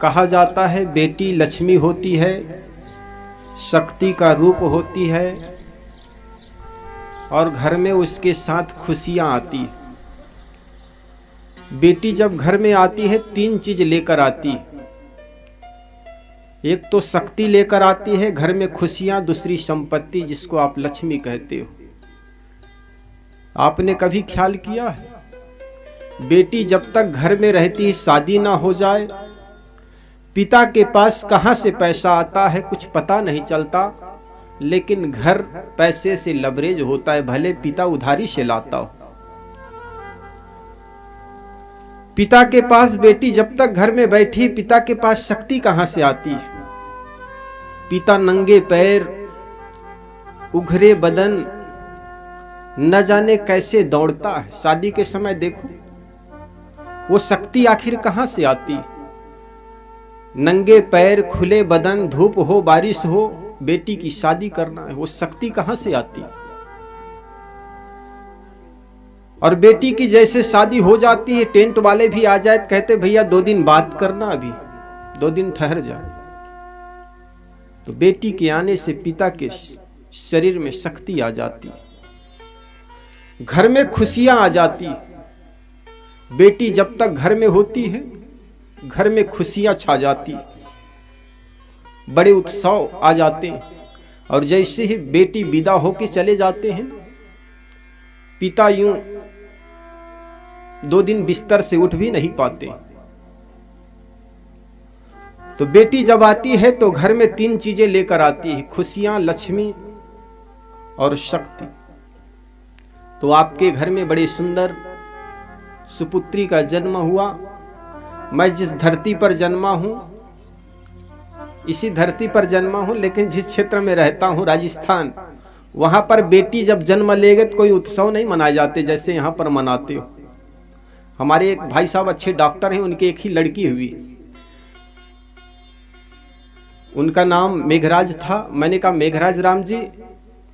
कहा जाता है बेटी लक्ष्मी होती है, शक्ति का रूप होती है और घर में उसके साथ खुशियां आती है। बेटी जब घर में आती है 3 चीज लेकर आती है। एक तो शक्ति लेकर आती है घर में, खुशियां, दूसरी संपत्ति जिसको आप लक्ष्मी कहते हो। आपने कभी ख्याल किया है बेटी जब तक घर में रहती है, शादी ना हो जाए, पिता के पास कहां से पैसा आता है कुछ पता नहीं चलता, लेकिन घर पैसे से लबरेज होता है, भले पिता उधारी से लाता हो। पिता के पास बेटी जब तक घर में बैठी, पिता के पास शक्ति कहां से आती है। पिता नंगे पैर, उघरे बदन, न जाने कैसे दौड़ता है। शादी के समय देखो वो शक्ति आखिर कहां से आती। नंगे पैर, खुले बदन, धूप हो बारिश हो, बेटी की शादी करना है, वो शक्ति कहां से आती। और बेटी की जैसे शादी हो जाती है, टेंट वाले भी आ जाए, कहते भैया 2 दिन बात करना, अभी 2 दिन ठहर जाए। तो बेटी के आने से पिता के शरीर में शक्ति आ जाती, घर में खुशियां आ जाती। बेटी जब तक घर में होती है, घर में खुशियां छा जाती, बड़े उत्सव आ जाते हैं। और जैसे ही बेटी विदा होके चले जाते हैं, पिता यूं 2 दिन बिस्तर से उठ भी नहीं पाते। तो बेटी जब आती है तो घर में 3 चीजें लेकर आती है, खुशियां, लक्ष्मी और शक्ति। तो आपके घर में बड़े सुंदर सुपुत्री का जन्म हुआ। मैं जिस धरती पर जन्मा हूं, इसी धरती पर जन्मा हूं, लेकिन जिस क्षेत्र में रहता हूं राजस्थान, वहां पर बेटी जब जन्म लेगे तो कोई उत्सव नहीं मनाए जाते जैसे यहां पर मनाते हो। हमारे एक भाई साहब अच्छे डॉक्टर हैं, उनकी एक ही लड़की हुई, उनका नाम मेघराज था। मैंने कहा मेघराज राम जी,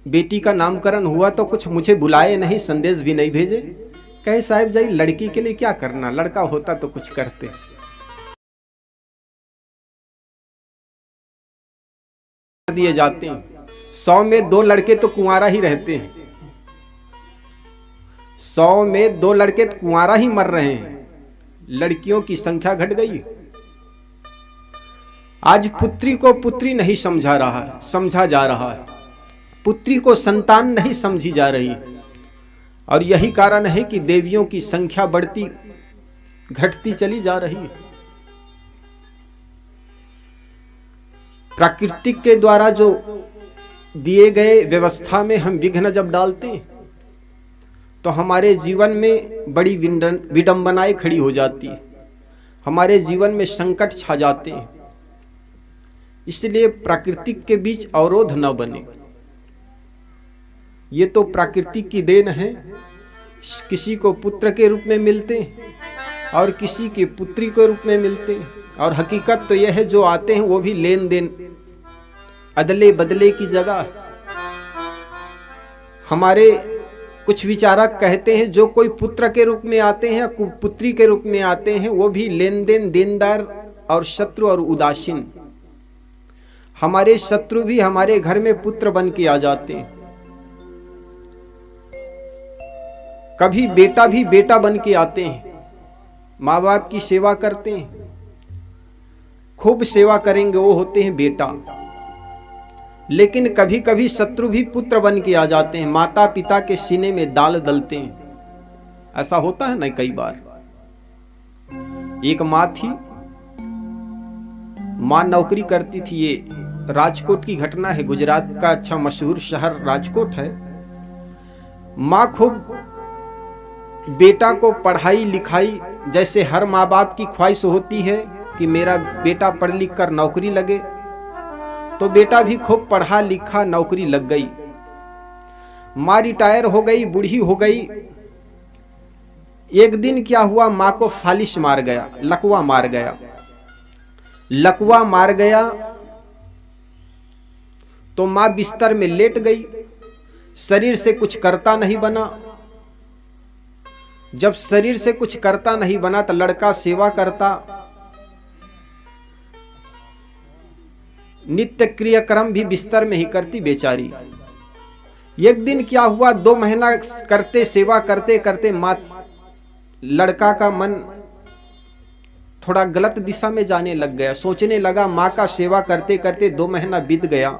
बेटी का नामकरण हुआ तो कुछ मुझे बुलाए नहीं, संदेश भी नहीं भेजे। कहे साहब जी लड़की के लिए क्या करना, लड़का होता तो कुछ करते। दिए जाते हैं 100 में 2 लड़के तो कुंवारा ही रहते हैं, 100 में 2 लड़के तो कुंवारा ही मर रहे हैं, लड़कियों की संख्या घट गई। आज पुत्री को पुत्री नहीं समझा जा रहा है, पुत्री को संतान नहीं समझी जा रही। और यही कारण है कि देवियों की संख्या बढ़ती घटती चली जा रही है। प्राकृतिक के द्वारा जो दिए गए व्यवस्था में हम विघ्न जब डालते हैं तो हमारे जीवन में बड़ी विडंबनाएं खड़ी हो जाती है, हमारे जीवन में संकट छा जाते हैं। इसलिए प्राकृतिक के बीच अवरोध न बने। ये तो प्राकृतिक की देन है, किसी को पुत्र के रूप में मिलते हैं और किसी की पुत्री के रूप में मिलते हैं। और हकीकत तो यह है जो आते हैं वो भी लेन देन, अदले बदले की जगह। हमारे कुछ विचारक कहते हैं जो कोई पुत्र के रूप में आते हैं, पुत्री के रूप में आते हैं, वो भी लेन देन, देनदार और शत्रु और उदासीन। हमारे शत्रु भी हमारे घर में पुत्र बन के आ जाते हैं, कभी बेटा भी बेटा बन के आते हैं, माँ बाप की सेवा करते हैं, खूब सेवा करेंगे वो होते हैं बेटा। लेकिन कभी कभी शत्रु भी पुत्र बन के आ जाते हैं, माता पिता के सीने में दाल दलते हैं। ऐसा होता है ना कई बार। एक माँ थी, माँ नौकरी करती थी, ये राजकोट की घटना है, गुजरात का अच्छा मशहूर शहर राजकोट है। माँ खूब बेटा को पढ़ाई लिखाई, जैसे हर माँ बाप की ख्वाहिश होती है कि मेरा बेटा पढ़ लिख कर नौकरी लगे, तो बेटा भी खूब पढ़ा लिखा, नौकरी लग गई। माँ रिटायर हो गई, बूढ़ी हो गई। एक दिन क्या हुआ, माँ को फालिश मार गया, लकवा मार गया। लकवा मार गया तो माँ बिस्तर में लेट गई, शरीर से कुछ करता नहीं बना। जब शरीर से कुछ करता नहीं बना तो लड़का सेवा करता, नित्य क्रियाक्रम भी बिस्तर में ही करती बेचारी। एक दिन क्या हुआ, 2 महीना करते सेवा करते करते माँ लड़का का मन थोड़ा गलत दिशा में जाने लग गया। सोचने लगा माँ का सेवा करते करते 2 महीना बीत गया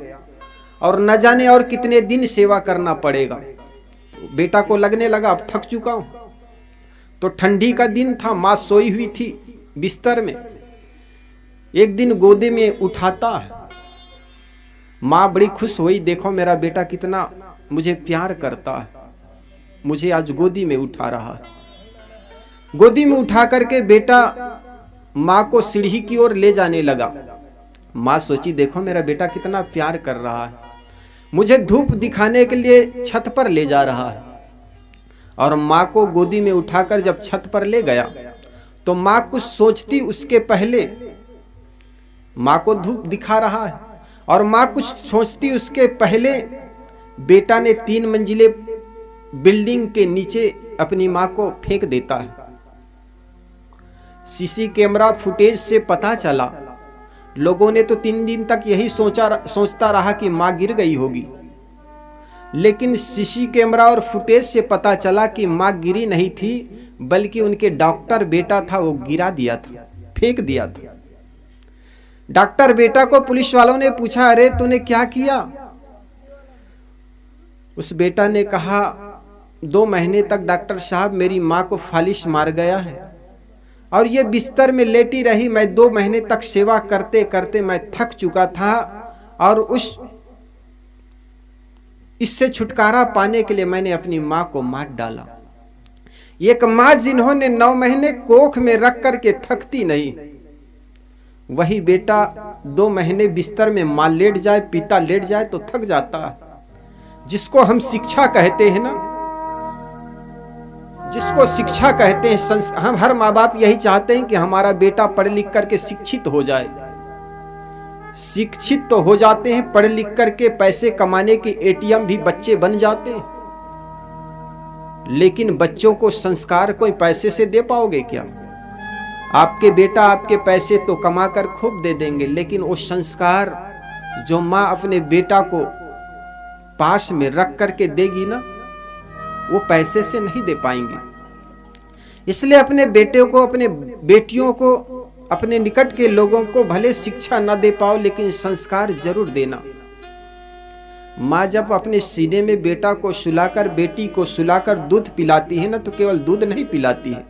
और न जाने और कितने दिन सेवा करना पड़ेगा। बेटा को लगने लगा अब थक चुका हूं। तो ठंडी का दिन था, माँ सोई हुई थी बिस्तर में। एक दिन गोदे में उठाता है, माँ बड़ी खुश हुई, देखो मेरा बेटा कितना मुझे प्यार करता है, मुझे आज गोदी में उठा रहा है। गोदी में उठा करके बेटा माँ को सीढ़ी की ओर ले जाने लगा। माँ सोची देखो मेरा बेटा कितना प्यार कर रहा है, मुझे धूप दिखाने के लिए छत पर ले जा रहा है। और माँ को गोदी में उठाकर जब छत पर ले गया तो माँ कुछ सोचती उसके पहले, माँ को धूप दिखा रहा है और माँ कुछ सोचती उसके पहले बेटा ने 3 मंजिले बिल्डिंग के नीचे अपनी माँ को फेंक देता है। सीसी कैमरा फुटेज से पता चला, लोगों ने तो 3 दिन तक यही सोचता रहा कि माँ गिर गई होगी, लेकिन सीसी कैमरा और फुटेज से पता चला कि माँ गिरी नहीं थी, बल्कि उनके डॉक्टर बेटा था वो गिरा दिया था, फेंक दिया था। डॉक्टर बेटा को पुलिस वालों ने पूछा, अरे तूने क्या किया? उस बेटा ने कहा 2 महीने तक डॉक्टर साहब मेरी माँ को फालिश मार गया है और ये बिस्तर में लेटी रही। मैं 2 महीने तक सेवा करते करते मैं थक चुका था और इससे छुटकारा पाने के लिए मैंने अपनी माँ को मार डाला। एक माँ जिन्होंने 9 महीने कोख में रख करके थकती नहीं, वही बेटा 2 महीने बिस्तर में माँ लेट जाए, पिता लेट जाए तो थक जाता है। जिसको हम शिक्षा कहते हैं ना, जिसको शिक्षा कहते हैं, हम हर माँ बाप यही चाहते हैं कि हमारा बेटा पढ़ लिख करके शिक्षित हो जाए। शिक्षित तो हो जाते हैं, पढ़ लिख करके पैसे कमाने के एटीएम भी बच्चे बन जाते हैं, लेकिन बच्चों को संस्कार कोई पैसे से दे पाओगे क्या? आपके बेटा आपके पैसे तो कमा कर खूब दे देंगे, लेकिन वो संस्कार जो माँ अपने बेटा को पास में रख करके देगी ना, वो पैसे से नहीं दे पाएंगे। इसलिए अपने बेटे को, अपने बेटियों को, अपने निकट के लोगों को भले शिक्षा न दे पाओ, लेकिन संस्कार जरूर देना। माँ जब अपने सीने में बेटा को सुलाकर, बेटी को सुलाकर दूध पिलाती है ना, तो केवल दूध नहीं पिलाती है,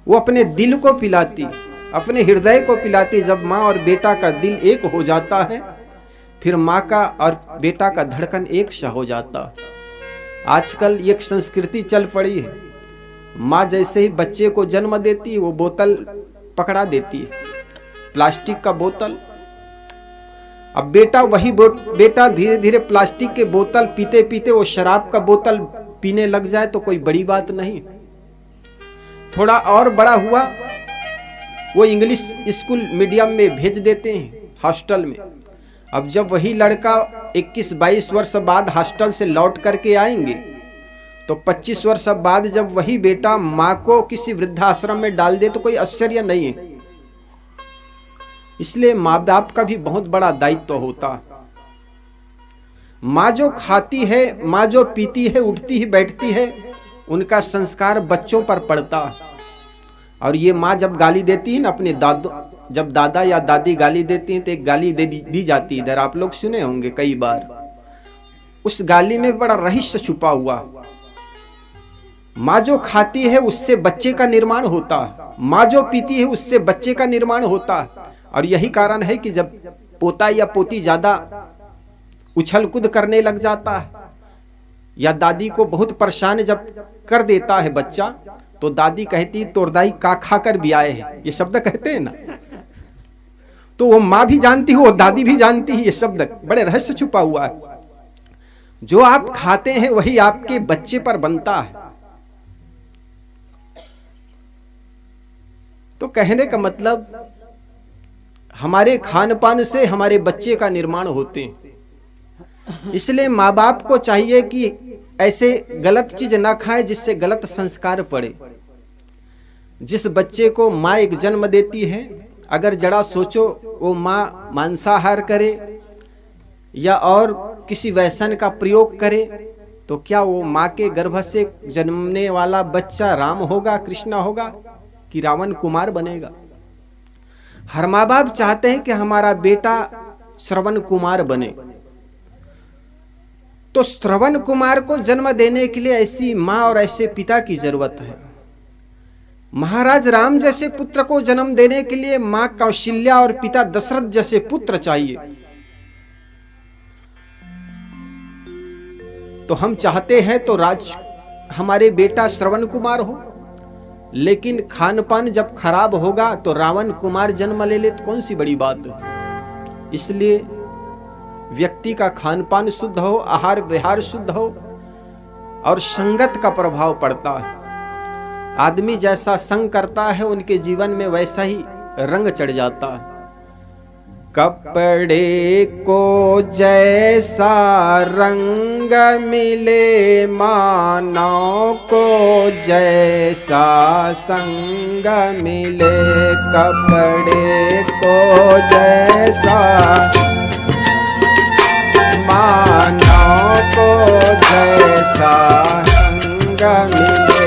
वो अपने दिल को पिलाती, अपने हृदय को पिलाती। जब माँ और बेटा का दिल एक हो जाता है, फिर माँ का और बेटा का धड़कन एक सा हो जाता है। आजकल एक संस्कृति चल पड़ी है, माँ जैसे ही बच्चे को जन्म देती है वो बोतल पकड़ा देती है, प्लास्टिक का बोतल। अब बेटा वही बेटा धीरे धीरे प्लास्टिक के बोतल पीते पीते वो शराब का बोतल पीने लग जाए तो कोई बड़ी बात नहीं। थोड़ा और बड़ा हुआ, वो इंग्लिश स्कूल मीडियम में भेज देते हैं, हॉस्टल में। अब जब वही लड़का 21-22 वर्ष बाद हॉस्टल से लौट करके आएंगे, तो 25 वर्ष बाद जब वही बेटा माँ को किसी वृद्धाश्रम में डाल दे तो कोई आश्चर्य नहीं है। इसलिए माँ बाप का भी बहुत बड़ा दायित्व होता है। माँ जो खाती है, माँ जो पीती है, उठती है, बैठती है, उनका संस्कार बच्चों पर पड़ता है। और ये माँ जब गाली देती है ना अपने जब दादा या दादी गाली देती हैं तो एक गाली दी जाती है, इधर आप लोग सुने होंगे कई बार। उस गाली में बड़ा रहस्य छुपा हुआ। माँ जो खाती है उससे बच्चे का निर्माण होता है, माँ जो पीती है उससे बच्चे का निर्माण होता है। और यही कारण है कि जब पोता या पोती ज्यादा उछल कूद करने लग जाता है या दादी को बहुत परेशान जब कर देता है बच्चा, तो दादी कहती तोरदाई का खा कर भी आए हैं, ये शब्द कहते हैं ना। तो वो माँ भी जानती है, वो दादी भी जानती है, ये शब्द बड़े रहस्य छुपा हुआ है। जो आप खाते हैं वही आपके बच्चे पर बनता है। तो कहने का मतलब हमारे खान पान से हमारे बच्चे का निर्माण होते हैं। इसलिए माँ बाप को चाहिए कि ऐसे गलत चीज ना खाए जिससे गलत संस्कार पड़े। जिस बच्चे को माँ एक जन्म देती है, अगर जरा सोचो वो माँ मांसाहार करे या और किसी व्यसन का प्रयोग करे तो क्या वो माँ के गर्भ से जन्मने वाला बच्चा राम होगा, कृष्ण होगा, कि रावण कुमार बनेगा? हर माँ बाप चाहते हैं कि हमारा बेटा श्रवण कुमार बने। तो श्रवण कुमार को जन्म देने के लिए ऐसी माँ और ऐसे पिता की जरूरत है। महाराज राम जैसे पुत्र को जन्म देने के लिए माँ कौशल्या और पिता दशरथ जैसे पुत्र चाहिए। तो हम चाहते हैं तो हमारे बेटा श्रवण कुमार हो, लेकिन खान पान जब खराब होगा तो रावण कुमार जन्म ले ले तो कौन सी बड़ी बात है। इसलिए व्यक्ति का खान पान शुद्ध हो, आहार विहार शुद्ध हो, और संगत का प्रभाव पड़ता है। आदमी जैसा संग करता है उनके जीवन में वैसा ही रंग चढ़ जाता है। कपड़े को जैसा रंग मिले, मानव को जैसा संग मिले। कपड़े को जैसा मानव को जैसा रंग मिले,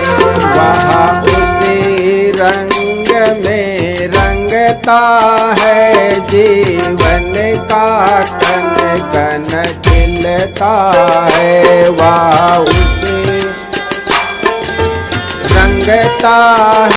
वह उसी रंग में रंगता है जीवन का कन कन खिलता है। वह उसी रंगता